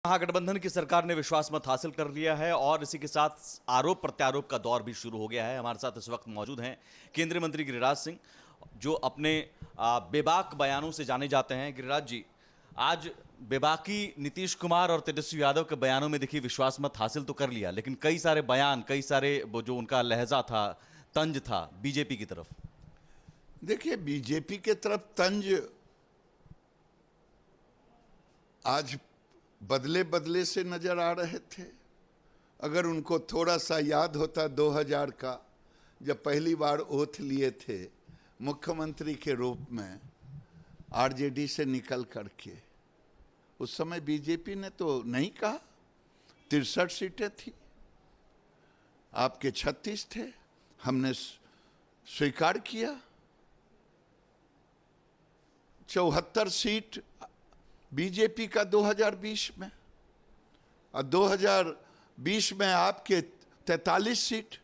महागठबंधन की सरकार ने विश्वास मत हासिल कर लिया है और इसी के साथ आरोप प्रत्यारोप का दौर भी शुरू हो गया है। हमारे साथ इस वक्त मौजूद हैं केंद्रीय मंत्री गिरिराज सिंह, जो अपने बेबाक बयानों से जाने जाते हैं। गिरिराज जी, आज बेबाकी नीतीश कुमार और तेजस्वी यादव के बयानों में देखिए विश्वास मत हासिल तो कर लिया, लेकिन कई सारे बयान, कई सारे वो जो उनका लहजा था, तंज था बीजेपी की तरफ। देखिए, बीजेपी के तरफ तंज आज बदले बदले से नजर आ रहे थे। अगर उनको थोड़ा सा याद होता 2000 का, जब पहली बार ओथ लिए थे मुख्यमंत्री के रूप में आरजेडी से निकल करके, उस समय बीजेपी ने तो नहीं कहा। 63 सीटें थी, आपके 36 थे, हमने स्वीकार किया। 74 सीट बीजेपी का 2020 में, और 2020 में आपके 43 सीट।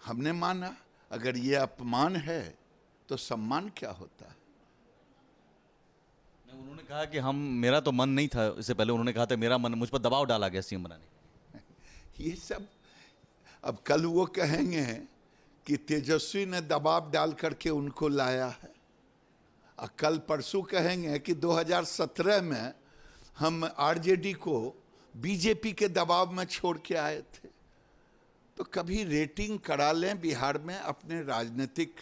हमने माना अगर ये अपमान है तो सम्मान क्या होता है। उन्होंने कहा कि मेरा तो मन नहीं था, इससे पहले उन्होंने कहा था मेरा मन, मुझ पर दबाव डाला गया सीएम बनाने। ये सब अब कल वो कहेंगे कि तेजस्वी ने दबाव डाल करके उनको लाया है, और कल परसों कहेंगे कि 2017 में हम आरजेडी को बीजेपी के दबाव में छोड़ के आए थे। तो कभी रेटिंग करा लें बिहार में अपने राजनीतिक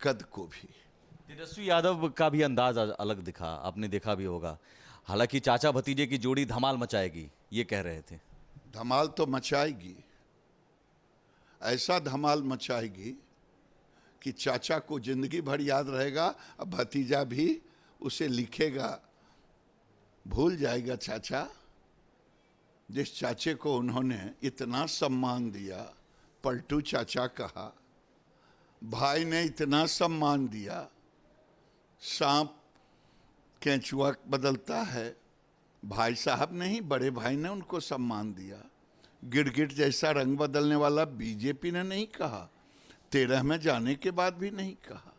कद को भी। तेजस्वी यादव का भी अंदाज अलग दिखा, आपने देखा भी होगा। हालांकि चाचा भतीजे की जोड़ी धमाल मचाएगी, ये कह रहे थे। धमाल तो मचाएगी, ऐसा धमाल मचाएगी कि चाचा को जिंदगी भर याद रहेगा, और भतीजा भी उसे लिखेगा, भूल जाएगा चाचा। जिस चाचे को उन्होंने इतना सम्मान दिया, पलटू चाचा कहा, भाई ने इतना सम्मान दिया। सांप केंचुआ बदलता है, भाई साहब नहीं, बड़े भाई ने उनको सम्मान दिया। गिरगिट जैसा रंग बदलने वाला बीजेपी ने नहीं कहा, 13 में जाने के बाद भी नहीं कहा।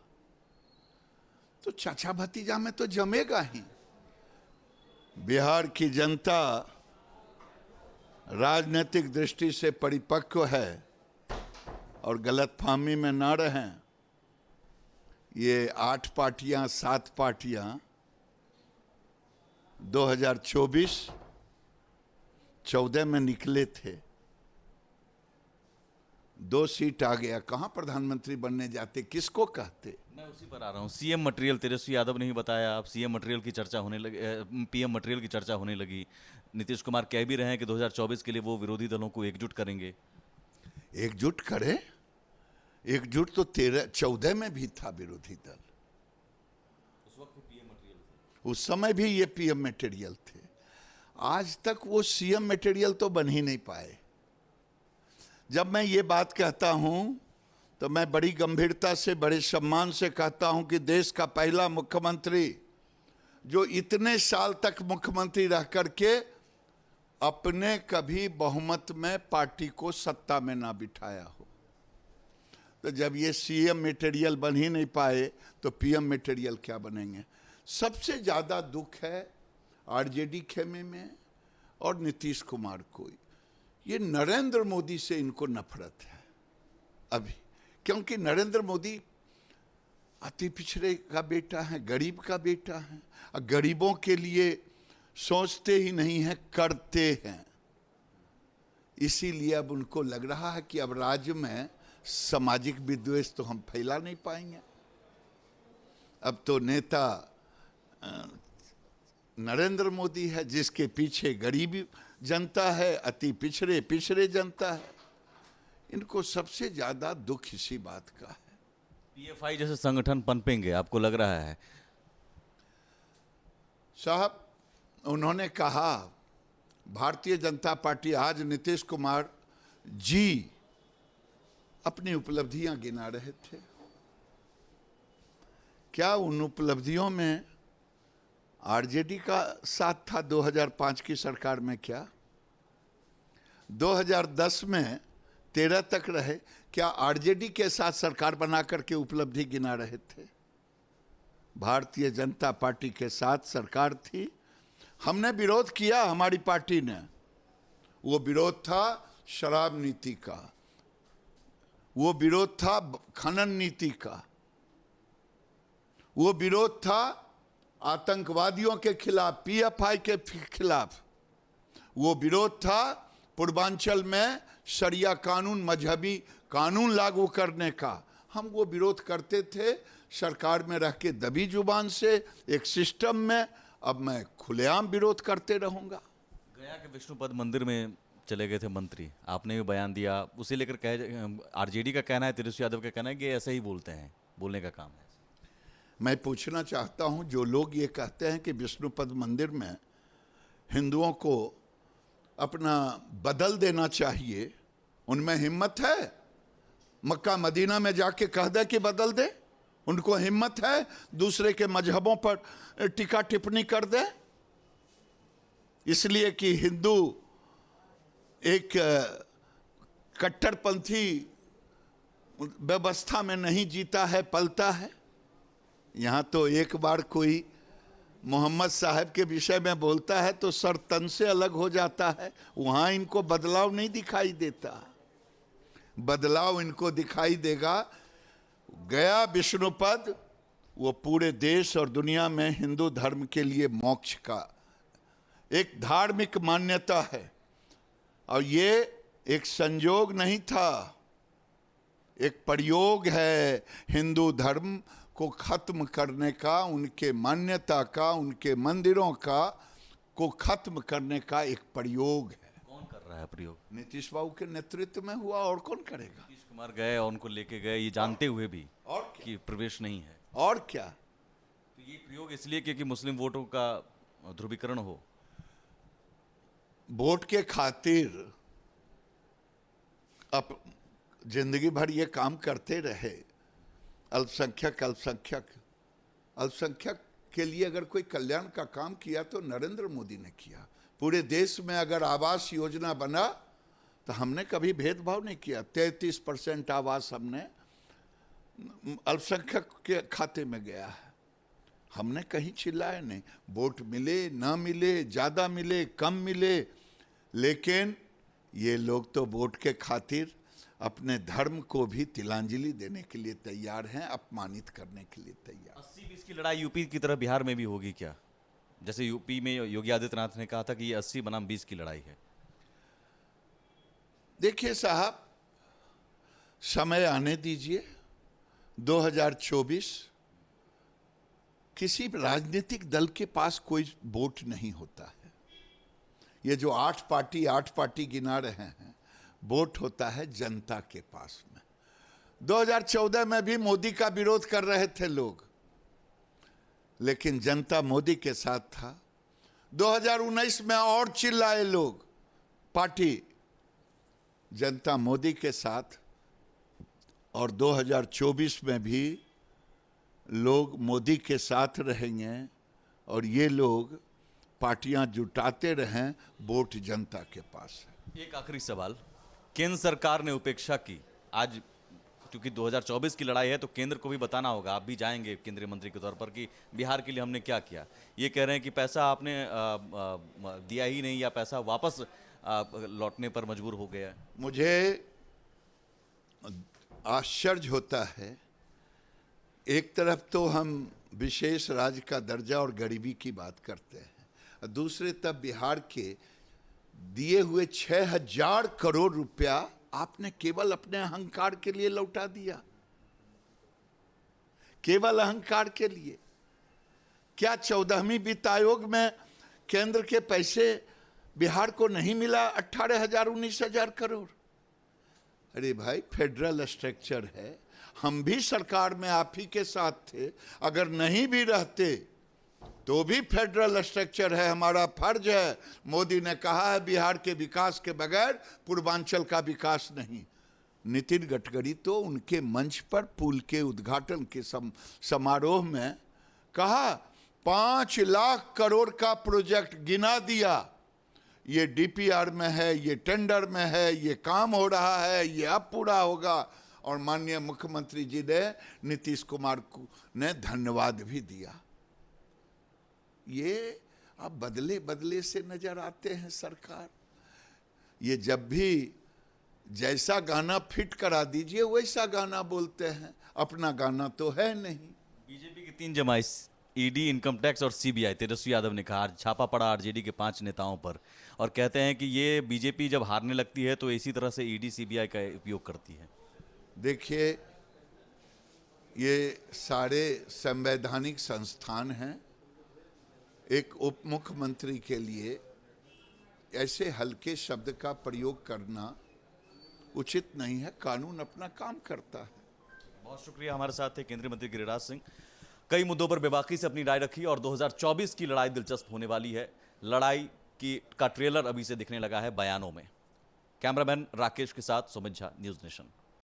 तो चाचा भतीजा में तो जमेगा ही। बिहार की जनता राजनीतिक दृष्टि से परिपक्व है और गलतफहमी में ना रहें। ये 8 पार्टियां, 7 पार्टियां 2024-14 में निकले थे, 2 सीट आ गया। कहां प्रधानमंत्री बनने जाते, किसको कहते? मैं उसी पर आ रहा हूँ। सीएम मटेरियल तेजस्वी यादव ने ही बताया। अब सीएम मटेरियल की चर्चा होने लगी, पीएम मटेरियल की चर्चा होने लगी। नीतीश कुमार कह भी रहे हैं कि 2024 के लिए वो विरोधी दलों को एकजुट करेंगे। एकजुट करें? एकजुट तो 13-14 में भी था विरोधी दल। उस वक्त पीएम मटेरियल थे, उस समय भी ये पीएम मटेरियल थे। आज तक वो सीएम मटेरियल तो बन ही नहीं पाए। जब मैं ये बात कहता हूं तो मैं बड़ी गंभीरता से, बड़े सम्मान से कहता हूं कि देश का पहला मुख्यमंत्री जो इतने साल तक मुख्यमंत्री रह करके अपने कभी बहुमत में पार्टी को सत्ता में ना बिठाया हो, तो जब ये सीएम मटेरियल बन ही नहीं पाए तो पीएम मटेरियल क्या बनेंगे। सबसे ज्यादा दुख है आरजेडी खेमे में और नीतीश कुमार को। ये नरेंद्र मोदी से इनको नफरत है अभी, क्योंकि नरेंद्र मोदी अति पिछड़े का बेटा है, गरीब का बेटा है, और गरीबों के लिए सोचते ही नहीं है, करते हैं। इसीलिए अब उनको लग रहा है कि अब राज्य में सामाजिक विद्वेष तो हम फैला नहीं पाएंगे। अब तो नेता नरेंद्र मोदी है, जिसके पीछे गरीब जनता है, अति पिछड़े जनता है। इनको सबसे ज्यादा दुख इसी बात का है। पीएफआई जैसे संगठन पनपेंगे, आपको लग रहा है? साहब, उन्होंने कहा, भारतीय जनता पार्टी, आज नीतीश कुमार जी अपनी उपलब्धियां गिना रहे थे। क्या उन उपलब्धियों में आरजेडी का साथ था 2005 की सरकार में? क्या 2010 में 13 तक रहे? क्या आरजेडी के साथ सरकार बना करके उपलब्धि गिना रहे थे? भारतीय जनता पार्टी के साथ सरकार थी। हमने विरोध किया, हमारी पार्टी ने। वो विरोध था शराब नीति का, वो विरोध था खनन नीति का, वो विरोध था आतंकवादियों के खिलाफ, पीएफआई के खिलाफ, वो विरोध था पूर्वांचल में शरिया कानून, मजहबी कानून लागू करने का। हम वो विरोध करते थे सरकार में रह के दबी जुबान से, एक सिस्टम में। अब मैं खुलेआम विरोध करते रहूंगा। गया के विष्णुपद मंदिर में चले गए थे मंत्री, आपने भी बयान दिया, उसे लेकर आरजेडी का कहना है, तेजस्वी यादव का कहना है कि ऐसे ही बोलते हैं, बोलने का काम है। मैं पूछना चाहता हूं, जो लोग ये कहते हैं कि विष्णुपद मंदिर में हिंदुओं को अपना बदल देना चाहिए, उनमें हिम्मत है? मक्का मदीना में जाके कह दे कि बदल दे? उनको हिम्मत है दूसरे के मजहबों पर टीका टिप्पणी कर दे? इसलिए कि हिंदू एक कट्टरपंथी व्यवस्था में नहीं जीता है, पलता है। यहां तो एक बार कोई मोहम्मद साहब के विषय में बोलता है तो सर तन से अलग हो जाता है। वहां इनको बदलाव नहीं दिखाई देता, बदलाव इनको दिखाई देगा गया विष्णुपद। वो पूरे देश और दुनिया में हिंदू धर्म के लिए मोक्ष का एक धार्मिक मान्यता है, और ये एक संयोग नहीं था, एक प्रयोग है हिंदू धर्म को खत्म करने का, उनके मान्यता का, उनके मंदिरों का को खत्म करने का एक प्रयोग है। कौन कर रहा है प्रयोग? नीतीश बाबू के नेतृत्व में हुआ, और कौन करेगा? नीतीश कुमार गए और उनको लेके गए, ये जानते हुए भी और क्या? कि प्रवेश नहीं है। और क्या? तो ये प्रयोग इसलिए क्योंकि मुस्लिम वोटों का ध्रुवीकरण हो। वोट के खातिर अब जिंदगी भर ये काम करते रहे। अल्पसंख्यक अल्पसंख्यक अल्पसंख्यक के लिए अगर कोई कल्याण का काम किया तो नरेंद्र मोदी ने किया। पूरे देश में अगर आवास योजना बना तो हमने कभी भेदभाव नहीं किया। 33% आवास हमने अल्पसंख्यक के खाते में गया है। हमने कहीं चिल्लाए नहीं। वोट मिले ना मिले, ज्यादा मिले कम मिले, लेकिन ये लोग तो वोट के खातिर अपने धर्म को भी तिलांजलि देने के लिए तैयार हैं, अपमानित करने के लिए तैयार। 80-20 की लड़ाई यूपी की तरह बिहार में भी होगी क्या? जैसे यूपी में योगी आदित्यनाथ ने कहा था कि ये 80 बनाम 20 की लड़ाई है। देखिए साहब, समय आने दीजिए। 2024 किसी राजनीतिक दल के पास कोई वोट नहीं होता है। ये जो 8 पार्टी गिना रहे हैं, वोट होता है जनता के पास में। 2014 में भी मोदी का विरोध कर रहे थे लोग, लेकिन जनता मोदी के साथ था। 2019 में और चिल्लाए लोग, पार्टी जनता मोदी के साथ। और 2024 में भी लोग मोदी के साथ रहेंगे, और ये लोग पार्टियां जुटाते रहें, वोट जनता के पास है। एक आखिरी सवाल, केंद्र सरकार ने उपेक्षा की। आज क्योंकि 2024 की लड़ाई है तो केंद्र को भी बताना होगा, आप भी जाएंगे केंद्रीय मंत्री के तौर पर, कि बिहार के लिए हमने क्या किया। ये कह रहे हैं कि पैसा आपने दिया ही नहीं, या पैसा वापस लौटने पर मजबूर हो गया। मुझे आश्चर्य होता है, एक तरफ तो हम विशेष राज्य का दर्जा और गरीबी की बात करते हैं, और दूसरे तब बिहार के दिए हुए 6000 करोड़ रुपया आपने केवल अपने अहंकार के लिए लौटा दिया। केवल अहंकार के लिए। क्या 14वीं वित्त आयोग में केंद्र के पैसे बिहार को नहीं मिला? 18,000-19,000 करोड़। अरे भाई, फेडरल स्ट्रक्चर है, हम भी सरकार में आप ही के साथ थे। अगर नहीं भी रहते तो भी फेडरल स्ट्रक्चर है, हमारा फर्ज है। मोदी ने कहा है बिहार के विकास के बगैर पूर्वांचल का विकास नहीं। नितिन गडकरी तो उनके मंच पर पुल के उद्घाटन के समारोह में कहा 5 लाख करोड़ का प्रोजेक्ट गिना दिया। ये डीपीआर में है, ये टेंडर में है, ये काम हो रहा है, ये अब पूरा होगा। और माननीय मुख्यमंत्री जी ने नीतीश कुमार को ने धन्यवाद भी दिया। ये आप बदले बदले से नजर आते हैं सरकार। ये जब भी जैसा गाना फिट करा दीजिए वैसा गाना बोलते हैं, अपना गाना तो है नहीं। बीजेपी की 3 जमाइश, ईडी, इनकम टैक्स और सीबीआई, तेजस्वी यादव ने कहा। छापा पड़ा आरजेडी के 5 नेताओं पर और कहते हैं कि ये बीजेपी जब हारने लगती है तो इसी तरह से ईडी सीबीआई का उपयोग करती है। देखिए, ये सारे संवैधानिक संस्थान हैं। एक उप मुख्यमंत्री के लिए ऐसे हल्के शब्द का प्रयोग करना उचित नहीं है। कानून अपना काम करता है। बहुत शुक्रिया। हमारे साथ थे केंद्रीय मंत्री गिरिराज सिंह। कई मुद्दों पर बेबाकी से अपनी राय रखी और 2024 की लड़ाई दिलचस्प होने वाली है। लड़ाई का ट्रेलर अभी से दिखने लगा है बयानों में। कैमरामैन राकेश के साथ सुमित झा, न्यूज़ नेशन।